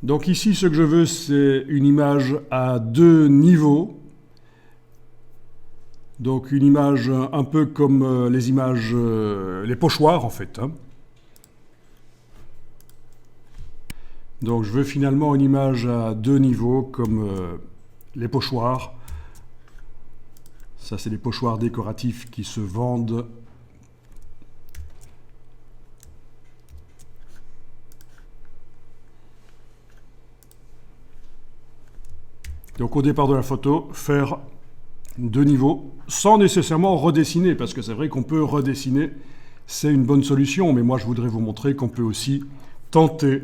Donc ici, ce que je veux, c'est une image à 2 niveaux. Donc une image un peu comme les images, les pochoirs en fait. Donc je veux finalement une image à 2 niveaux comme les pochoirs. Ça, c'est des pochoirs décoratifs qui se vendent. Donc au départ de la photo, faire 2 niveaux, sans nécessairement redessiner, parce que c'est vrai qu'on peut redessiner, c'est une bonne solution, mais moi je voudrais vous montrer qu'on peut aussi tenter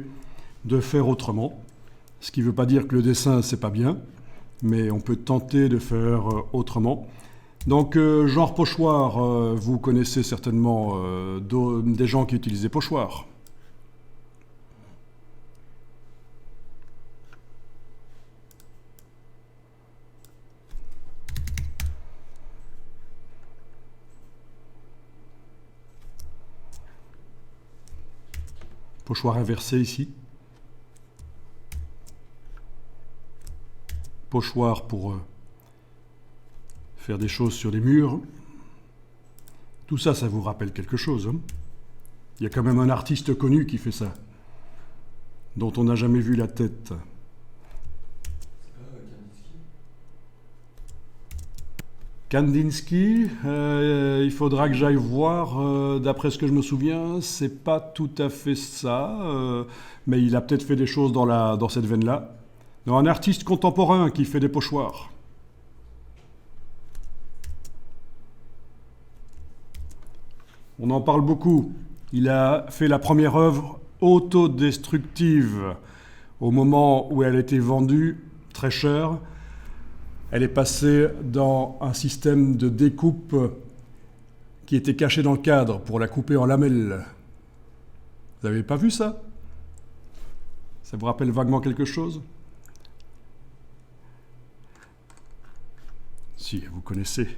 de faire autrement. Ce qui ne veut pas dire que le dessin, c'est pas bien, mais on peut tenter de faire autrement. Donc, genre pochoir, vous connaissez certainement des gens qui utilisent des pochoirs. Pochoir inversé ici. Pochoir pour faire des choses sur les murs. Tout ça, ça vous rappelle quelque chose. Il y a quand même un artiste connu qui fait ça, dont on n'a jamais vu la tête. Kandinsky, il faudra que j'aille voir, d'après ce que je me souviens, c'est pas tout à fait ça, mais il a peut-être fait des choses dans cette veine-là. Non, un artiste contemporain qui fait des pochoirs. On en parle beaucoup. Il a fait la première œuvre autodestructive au moment où elle a été vendue très cher. Elle est passée dans un système de découpe qui était caché dans le cadre pour la couper en lamelles. Vous n'avez pas vu ça? Ça vous rappelle vaguement quelque chose? Si, vous connaissez.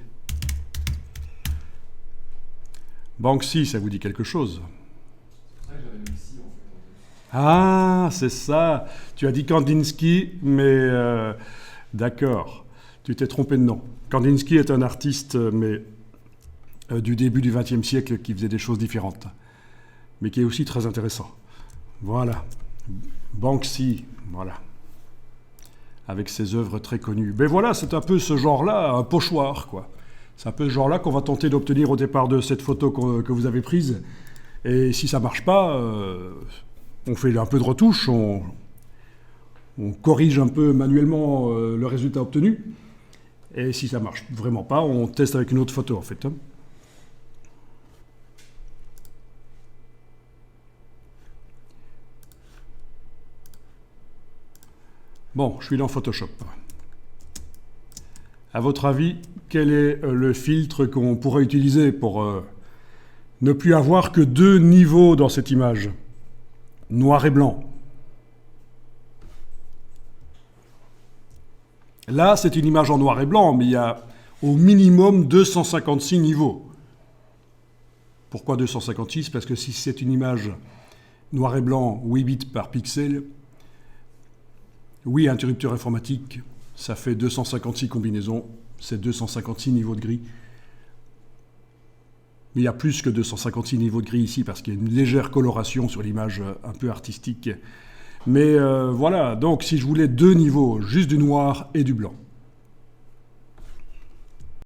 Banksy, ça vous dit quelque chose? C'est vrai que j'avais mis ici en fait. Ah, c'est ça. Tu as dit Kandinsky, mais d'accord. Tu t'es trompé de nom. Kandinsky est un artiste, mais du début du XXe siècle, qui faisait des choses différentes, mais qui est aussi très intéressant. Voilà. Banksy, voilà. Avec ses œuvres très connues. Ben voilà, c'est un peu ce genre-là, un pochoir, quoi. C'est un peu ce genre-là qu'on va tenter d'obtenir au départ de cette photo que vous avez prise. Et si ça marche pas, on fait un peu de retouche, on corrige un peu manuellement le résultat obtenu. Et si ça marche vraiment pas, on teste avec une autre photo en fait. Bon, je suis dans Photoshop. À votre avis, quel est le filtre qu'on pourrait utiliser pour ne plus avoir que 2 niveaux dans cette image? Noir et blanc. Là, c'est une image en noir et blanc, mais il y a au minimum 256 niveaux. Pourquoi 256? Parce que si c'est une image noir et blanc, 8 bits par pixel, oui, interrupteur informatique, ça fait 256 combinaisons, c'est 256 niveaux de gris. Mais il y a plus que 256 niveaux de gris ici, parce qu'il y a une légère coloration sur l'image un peu artistique. Mais voilà, donc si je voulais 2 niveaux, juste du noir et du blanc.